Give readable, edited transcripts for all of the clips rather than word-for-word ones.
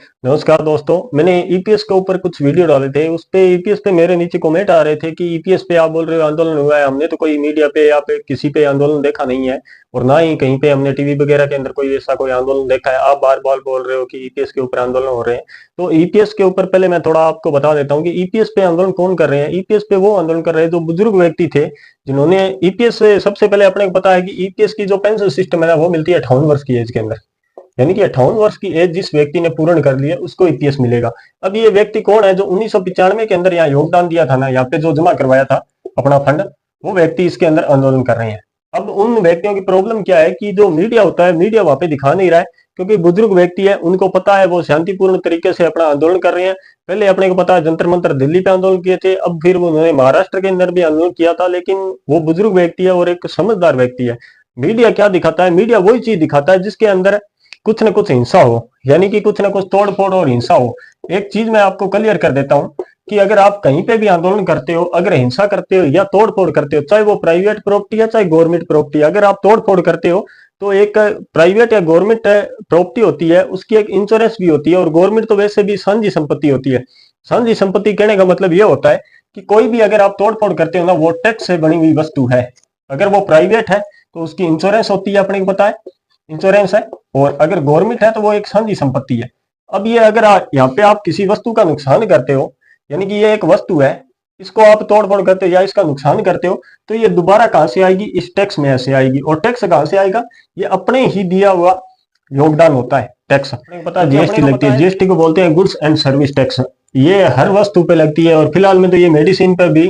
नमस्कार दोस्तों। मैंने ईपीएस के ऊपर कुछ वीडियो डाले थे। उस पे ईपीएस पे मेरे नीचे कमेंट आ रहे थे कि ईपीएस पे आप बोल रहे हो आंदोलन हुआ है। हमने तो कोई मीडिया पे या पे किसी पे आंदोलन देखा नहीं है और ना ही कहीं पे हमने टीवी वगैरह के अंदर कोई ऐसा कोई आंदोलन देखा है। आप बार बार बोल रहे हो कि ईपीएस के ऊपर आंदोलन हो रहे हैं। तो ईपीएस के ऊपर पहले मैं थोड़ा आपको बता देता हूँ कि ईपीएस पे आंदोलन कौन कर रहे हैं। ईपीएस पे वो आंदोलन कर रहे हैं जो बुजुर्ग व्यक्ति थे, जिन्होंने ईपीएस से सबसे पहले अपने को पता है कि ईपीएस की जो पेंशन सिस्टम है ना वो मिलती है 58 वर्ष की एज के अंदर। यानी कि 58 वर्ष की एज जिस व्यक्ति ने पूर्ण कर लिया उसको ईपीएस मिलेगा। अब ये व्यक्ति कौन है? जो 1995 के अंदर यहाँ योगदान दिया था ना, यहाँ पे जो जमा करवाया था अपना फंड, वो व्यक्ति इसके अंदर आंदोलन कर रहे हैं। अब उन व्यक्तियों की प्रॉब्लम क्या है कि जो मीडिया होता है, मीडिया वहां पे दिखा नहीं रहा है, क्योंकि बुजुर्ग व्यक्ति है, उनको पता है वो शांतिपूर्ण तरीके से अपना आंदोलन कर रहे हैं। पहले अपने को पता है जंतर मंतर दिल्ली पे आंदोलन किए थे, अब फिर उन्होंने महाराष्ट्र के अंदर भी आंदोलन किया था, लेकिन वो बुजुर्ग व्यक्ति है और एक समझदार व्यक्ति है। मीडिया क्या दिखाता है? मीडिया वही चीज दिखाता है जिसके अंदर कुछ न कुछ हिंसा हो, यानी कि कुछ न कुछ तोड़ फोड़ और हिंसा हो। एक चीज मैं आपको क्लियर कर देता हूं कि अगर आप कहीं पे भी आंदोलन करते हो, अगर हिंसा करते हो या तोड़ फोड़ करते हो, चाहे वो प्राइवेट प्रॉपर्टी है चाहे गवर्नमेंट प्रॉपर्टी, अगर आप तोड़ फोड़ करते हो तो एक प्राइवेट या गवर्नमेंट प्रॉपर्टी होती है, उसकी एक इंश्योरेंस भी होती है। और गवर्नमेंट तो वैसे भी साझी संपत्ति होती है। साझी संपत्ति कहने का मतलब ये होता है कि कोई भी अगर आप तोड़ फोड़ करते हो ना, वो टैक्स से बनी हुई वस्तु है। अगर वो प्राइवेट है तो उसकी इंश्योरेंस होती है, अपने को पता है इंश्योरेंस है। और अगर गवर्नमेंट है तो वो एक साझी संपत्ति है। अब ये अगर यहाँ पे आप किसी वस्तु का नुकसान करते हो, यानी कि ये एक वस्तु है, इसको आप तोड़ फोड़ करते हो या इसका नुकसान करते हो, तो ये दोबारा कहां से आएगी? इस टैक्स में से आएगी। और टैक्स कहां से आएगा? ये अपने ही दिया हुआ योगदान होता है टैक्स। पता है जीएसटी लगती है, जीएसटी को बोलते हैं गुड्स एंड सर्विस टैक्स। ये हर वस्तु पे लगती है और फिलहाल में तो ये मेडिसिन पे भी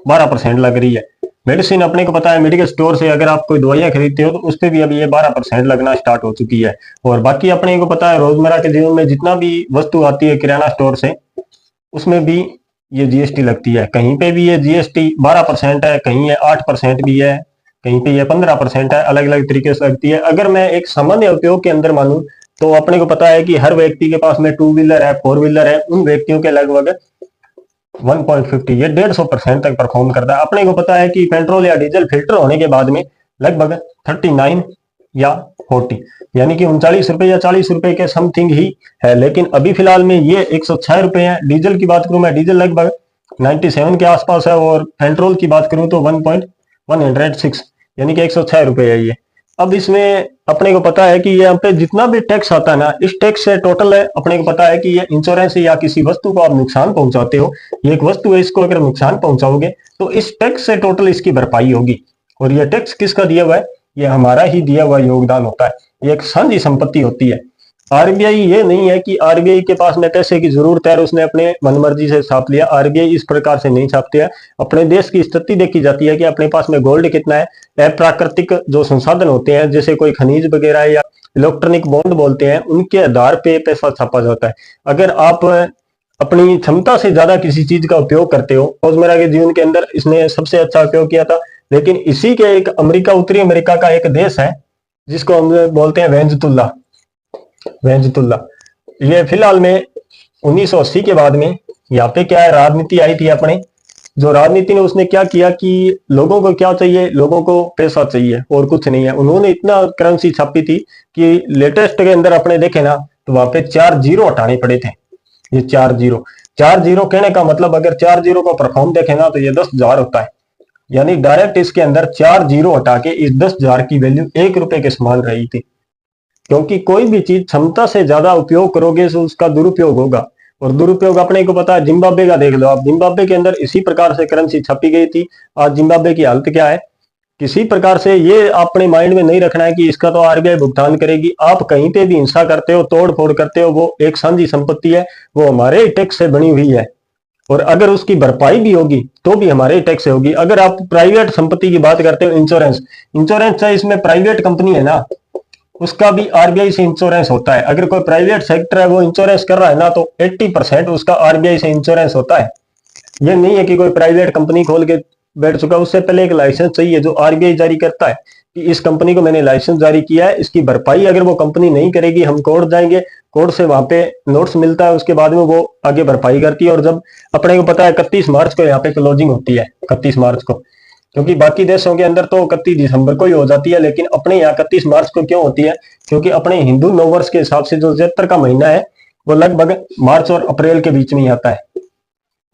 12% लग रही है। मेडिसिन अपने को पता है, मेडिकल स्टोर से अगर आप कोई दवाइयां खरीदते हो तो उस पर भी अभी ये 12% लगना स्टार्ट हो चुकी है। और बाकी अपने को पता है रोजमर्रा के जीवन में जितना भी वस्तु आती है किराना स्टोर से, उसमें भी ये जीएसटी लगती है। कहीं पे भी ये जीएसटी 12% है, कहीं ये 8% भी है, कहीं पे ये 15% है, अलग अलग तरीके से लगती है। अगर मैं एक सामान्य उपयोग के अंदर मानूं तो अपने को पता है कि हर व्यक्ति के पास में 2 व्हीलर है, 4 व्हीलर है, उन व्यक्तियों के लगभग 1.50 ये 150% तक परफॉर्म करता है। अपने को पता है कि पेट्रोल या डीजल फिल्टर होने के बाद में लगभग 39 या 40 यानी कि 39 रुपए या 40 रुपए के समथिंग ही है। लेकिन अभी फिलहाल में ये 106 रुपए है। डीजल की बात करूं मैं, डीजल लगभग 97 के आसपास है। और पेट्रोल की बात करूं तो 1.106 यानी कि 106 रुपए है ये। अब इसमें अपने को पता है कि यहाँ पे जितना भी टैक्स आता है ना, इस टैक्स से टोटल है, अपने को पता है कि ये इंश्योरेंस या किसी वस्तु को आप नुकसान पहुंचाते हो, ये एक वस्तु है, इसको अगर नुकसान पहुंचाओगे तो इस टैक्स से टोटल इसकी भरपाई होगी। और ये टैक्स किसका दिया हुआ है? ये हमारा ही दिया हुआ योगदान होता है। ये एक साझी संपत्ति होती है। आरबीआई ये नहीं है कि आरबीआई के पास में पैसे की जरूरत है और उसने अपने मनमर्जी से छाप लिया। आरबीआई इस प्रकार से नहीं छापते हैं। अपने देश की स्थिति देखी जाती है कि अपने पास में गोल्ड कितना है, अप्राकृतिक जो संसाधन होते हैं जैसे कोई खनिज वगैरह या इलेक्ट्रॉनिक बॉन्ड बोलते हैं, उनके आधार पे पैसा छापा जाता है। अगर आप अपनी क्षमता से ज्यादा किसी चीज का उपयोग करते हो, रोजमर्रा के जीवन के अंदर इसने सबसे अच्छा उपयोग किया था। लेकिन इसी के एक अमेरिका, उत्तरी अमेरिका का एक देश है जिसको हम बोलते हैं वेनेजुएला। वेनेजुएला ये फिलहाल में 1980 के बाद में यहाँ पे क्या है, राजनीति आई थी अपने। जो राजनीति ने उसने क्या किया कि लोगों को क्या चाहिए? लोगों को पैसा चाहिए और कुछ नहीं है। उन्होंने इतना करेंसी छापी थी कि लेटेस्ट के अंदर अपने देखे ना तो वहां पे 4 जीरो हटाने पड़े थे। ये 4 जीरो कहने का मतलब अगर 4 जीरो को परफॉर्म देखे ना तो ये 10,000 होता है। यानी डायरेक्ट इसके अंदर 4 जीरो हटा के इस 10,000 की वैल्यू 1 रुपए के समान रही थी। क्योंकि कोई भी चीज क्षमता से ज्यादा उपयोग करोगे तो उसका दुरुपयोग होगा। और दुरुपयोग अपने को पता है, जिम्बाब्वे का देख लो आप। जिम्बाब्वे के अंदर इसी प्रकार से करेंसी छपी गई थी। आज जिम्बाब्वे की हालत क्या है? किसी प्रकार से ये अपने माइंड में नहीं रखना है कि इसका तो आरबीआई भुगतान करेगी। आप कहीं पे भी हिंसा करते हो, तोड़ फोड़ करते हो, वो एक साझी संपत्ति है, वो हमारे टैक्स से बनी हुई है। और अगर उसकी भरपाई भी होगी तो भी हमारे टैक्स से होगी। अगर आप प्राइवेट संपत्ति की बात करते हो, इंश्योरेंस, इंश्योरेंस है, इसमें प्राइवेट कंपनी है ना, उसका भी आरबीआई से इंश्योरेंस होता है। अगर कोई प्राइवेट सेक्टर है वो इंश्योरेंस कर रहा है ना, तो 80% उसका आरबीआई से इंश्योरेंस होता है। ये नहीं है कि कोई प्राइवेट कंपनी खोल के बैठ चुका, उससे पहले एक लाइसेंस चाहिए जो आरबीआई जारी करता है कि इस कंपनी को मैंने लाइसेंस जारी किया है। इसकी भरपाई अगर वो कंपनी नहीं करेगी, हम कोर्ट जाएंगे, कोर्ट से वहां पे नोट्स मिलता है, उसके बाद में वो आगे भरपाई करती है। और जब अपने को पता है 31 मार्च को यहाँ पे क्लोजिंग होती है, 31 मार्च को, क्योंकि बाकी देशों के अंदर तो 31 दिसंबर को ही हो जाती है, लेकिन अपने यहाँ 31 मार्च को क्यों होती है? क्योंकि अपने हिंदू नववर्ष के हिसाब से जो 73 का महीना है वो लगभग मार्च और अप्रैल के बीच में ही आता है,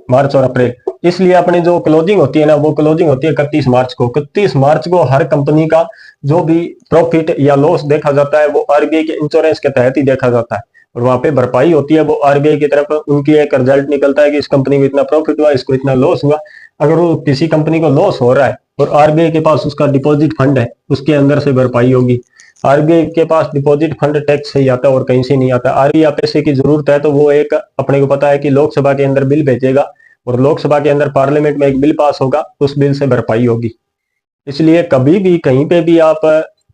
मार्च और अप्रैल। इसलिए अपनी जो क्लोजिंग होती है ना, वो क्लोजिंग होती है 31 मार्च को। 31 मार्च को हर कंपनी का जो भी प्रॉफिट या लॉस देखा जाता है वो आरबीआई के इंश्योरेंस के तहत ही देखा जाता है, और वहां पे भरपाई होती है वो आरबीआई की तरफ। उनकी एक रिजल्ट निकलता है कि इस कंपनी में इतना प्रॉफिट हुआ, इसको इतना लॉस हुआ। अगर वो किसी कंपनी को लॉस हो रहा है और आरबीआई के पास उसका डिपॉजिट फंड है, उसके अंदर से भरपाई होगी। आरबीआई के पास डिपॉजिट फंड टैक्स से ही आता है और कहीं से नहीं आता। आरबीआई पैसे की जरूरत है तो वो एक अपने को पता है कि लोकसभा के अंदर बिल भेजेगा, और लोकसभा के अंदर पार्लियामेंट में एक बिल पास होगा, उस बिल से भरपाई होगी। इसलिए कभी भी कहीं पे भी आप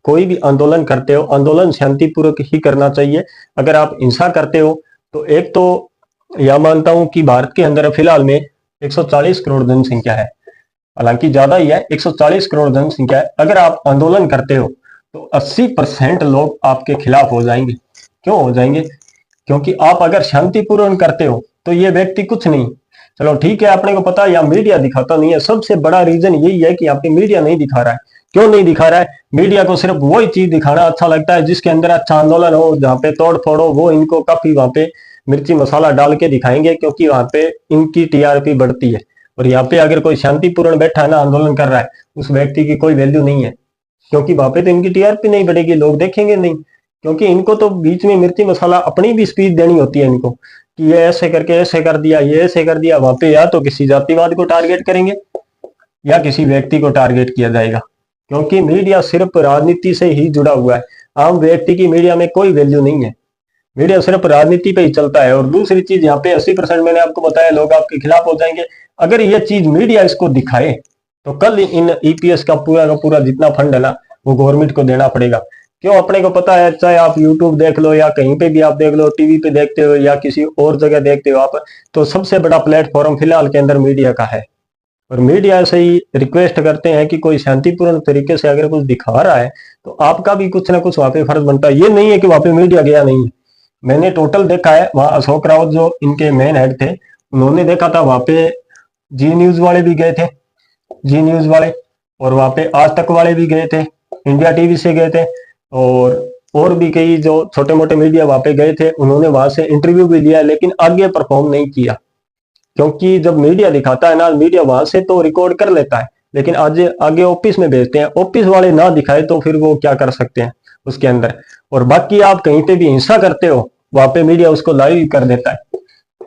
कोई भी आंदोलन करते हो, आंदोलन शांतिपूर्वक ही करना चाहिए। अगर आप हिंसा करते हो तो एक तो यह मानता हूं कि भारत के अंदर फिलहाल में 140 करोड़ जनसंख्या है, हालांकि ज्यादा ही है, 140 करोड़ जनसंख्या है। अगर आप आंदोलन करते हो तो 80% लोग आपके खिलाफ हो जाएंगे। क्यों हो जाएंगे? क्योंकि आप अगर शांतिपूर्ण करते हो तो ये व्यक्ति कुछ नहीं, चलो ठीक है, अपने को पता है यहाँ मीडिया दिखाता नहीं है। सबसे बड़ा रीजन यही है कि यहाँ पे मीडिया नहीं दिखा रहा है। क्यों नहीं दिखा रहा है? मीडिया को सिर्फ वही चीज दिखाना अच्छा लगता है जिसके अंदर अच्छा आंदोलन हो, जहाँ पे तोड़ फोड़ हो, वो इनको काफी वहां पे मिर्ची मसाला डाल के दिखाएंगे, क्योंकि वहां पे इनकी टीआरपी बढ़ती है। और यहाँ पे अगर कोई शांतिपूर्ण बैठा है ना, आंदोलन कर रहा है, उस व्यक्ति की कोई वैल्यू नहीं है, क्योंकि वहां पे तो इनकी टीआरपी नहीं बढ़ेगी, लोग देखेंगे नहीं। क्योंकि इनको तो बीच में मिर्ची मसाला अपनी भी स्पीच देनी होती है इनको, कि ये ऐसे करके ऐसे कर दिया, ये ऐसे कर दिया। वहां पे या तो किसी जातिवाद को टारगेट करेंगे या किसी व्यक्ति को टारगेट किया जाएगा, क्योंकि मीडिया सिर्फ राजनीति से ही जुड़ा हुआ है। आम व्यक्ति की मीडिया में कोई वैल्यू नहीं है, मीडिया सिर्फ राजनीति पे ही चलता है। और दूसरी चीज, यहाँ पे 80% मैंने आपको बताया लोग आपके खिलाफ हो जाएंगे। अगर ये चीज मीडिया इसको दिखाए तो कल इन ईपीएस का पूरा जितना फंड है ना, वो गवर्नमेंट को देना पड़ेगा। क्यों? अपने को पता है, चाहे आप यूट्यूब देख लो या कहीं पे भी आप देख लो, टीवी पे देखते हो या किसी और जगह देखते हो आप, तो सबसे बड़ा प्लेटफॉर्म फिलहाल के अंदर मीडिया का है। और मीडिया से ही रिक्वेस्ट करते हैं कि कोई शांतिपूर्ण तरीके से अगर कुछ दिखा रहा है तो आपका भी कुछ ना कुछ वहां पे फर्ज बनता है। ये नहीं है कि वहां पे मीडिया गया नहीं है। मैंने टोटल देखा है, वहां अशोक रावत जो इनके मेन हेड थे, उन्होंने देखा था, वहां पे जी न्यूज वाले भी गए थे, जी न्यूज वाले, और वहां पे आज तक वाले भी गए थे, इंडिया टीवी से गए थे, और भी कई जो छोटे मोटे मीडिया वहां पे गए थे, उन्होंने वहां से इंटरव्यू भी लिया, लेकिन आगे परफॉर्म नहीं किया। क्योंकि जब मीडिया दिखाता है ना, मीडिया वहां से तो रिकॉर्ड कर लेता है, लेकिन आज आगे ऑफिस में भेजते हैं, ऑफिस वाले ना दिखाए तो फिर वो क्या कर सकते हैं उसके अंदर। और बाकी आप कहीं पे भी हिंसा करते हो, वहां पे मीडिया उसको लाइव कर देता है।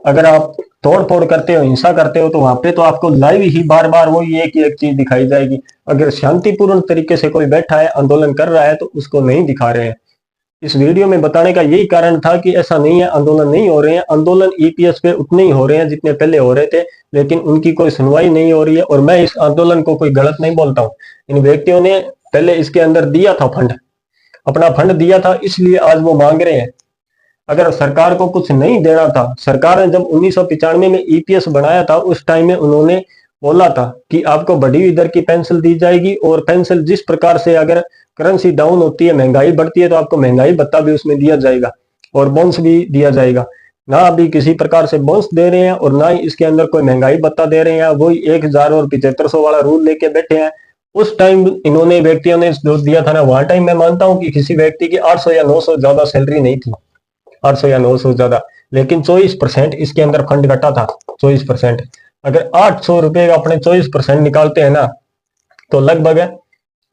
अगर आप तोड़ फोड़ करते हो, हिंसा करते हो, तो वहां पे तो आपको लाइव ही बार बार वही एक चीज दिखाई जाएगी। अगर शांतिपूर्ण तरीके से कोई बैठा है, आंदोलन कर रहा है, तो उसको नहीं दिखा रहे हैं। इस वीडियो में बताने का यही कारण था कि ऐसा नहीं है, आंदोलन नहीं हो रहे हैं। आंदोलन ईपीएस पे उतने ही हो रहे हैं जितने पहले हो रहे थे, लेकिन उनकी कोई सुनवाई नहीं हो रही है। और मैं इस आंदोलन को कोई गलत नहीं बोलता हूँ। इन व्यक्तियों ने पहले इसके अंदर दिया था फंड, अपना फंड दिया था, इसलिए आज वो मांग रहे हैं। अगर सरकार को कुछ नहीं देना था, सरकार ने जब 1995 में ईपीएस बनाया था, उस टाइम में उन्होंने बोला था कि आपको बढ़ी हुई दर की पेंशन दी जाएगी, और पेंशन जिस प्रकार से अगर करेंसी डाउन होती है, महंगाई बढ़ती है, तो आपको महंगाई भत्ता भी उसमें दिया जाएगा और बोनस भी दिया जाएगा। ना अभी किसी प्रकार से बोनस दे रहे हैं और ना ही इसके अंदर कोई महंगाई भत्ता दे रहे हैं। वही 1000 और 7500 वाला रूल लेके बैठे हैं। उस टाइम इन्होंने व्यक्तियों ने जो दिया था ना, वहां टाइम मैं मानता हूं कि किसी व्यक्ति की 800 या 900 ज्यादा सैलरी नहीं थी, 800 या 900 ज्यादा, लेकिन 24% इसके अंदर फंड कटा था। 24%, अगर 800 रुपए का अपने 24% निकालते हैं ना, तो लगभग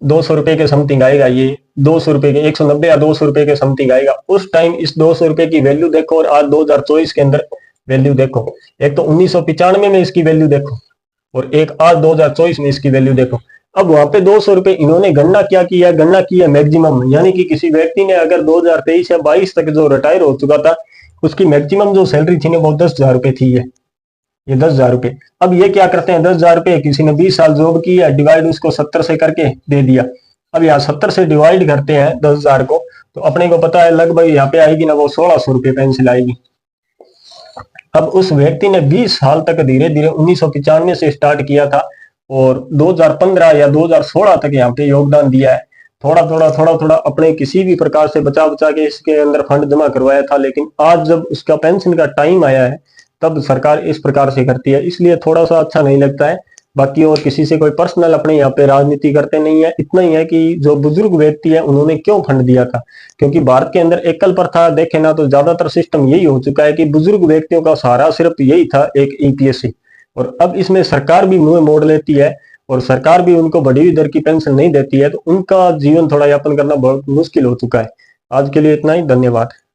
200 रुपए के समथिंग आएगा। ये 200 रुपए के 190 या 200 रुपए के समथिंग आएगा। उस टाइम इस 200 रुपए की वैल्यू देखो और आज 2024 के अंदर वैल्यू देखो। एक तो 1995 में इसकी वैल्यू देखो और एक आज 2024 में इसकी वैल्यू देखो। अब वहां पे 200 रुपए इन्होंने गणना क्या किया, गणना की है मैक्सिमम, यानी कि किसी व्यक्ति ने अगर 2023 या 22 तक जो रिटायर हो चुका था, उसकी मैक्सिमम जो सैलरी थी ना, वो 10,000 रुपए थी। ये 10,000 रुपए। अब ये क्या करते हैं, 10,000 रुपए किसी ने 20 साल जॉब की है, डिवाइड उसको 70 से करके दे दिया। अब यहाँ 70 से डिवाइड करते हैं 10,000 को, तो अपने को पता है लगभग यहाँ पे आएगी ना, वो 1600 रुपए पेंशन आएगी। अब उस व्यक्ति ने 20 साल तक धीरे धीरे 1995 से स्टार्ट किया था और 2015 या 2016 तक यहाँ पे योगदान दिया है। थोड़ा थोड़ा अपने किसी भी प्रकार से बचा बचा के इसके अंदर फंड जमा करवाया था। लेकिन आज जब उसका पेंशन का टाइम आया है, तब सरकार इस प्रकार से करती है, इसलिए थोड़ा सा अच्छा नहीं लगता है। बाकी और किसी से कोई पर्सनल अपने यहाँ पे राजनीति करते नहीं है। इतना ही है कि जो बुजुर्ग व्यक्ति है उन्होंने क्यों फंड दिया था, क्योंकि भारत के अंदर एकल प्रथा देखे ना तो ज्यादातर सिस्टम यही हो चुका है कि बुजुर्ग व्यक्तियों का सहारा सिर्फ यही था, एक ईपीएससी। और अब इसमें सरकार भी मुंह मोड़ लेती है और सरकार भी उनको बढ़ी हुई दर की पेंशन नहीं देती है, तो उनका जीवन थोड़ा यापन करना बहुत मुश्किल हो चुका है। आज के लिए इतना ही, धन्यवाद।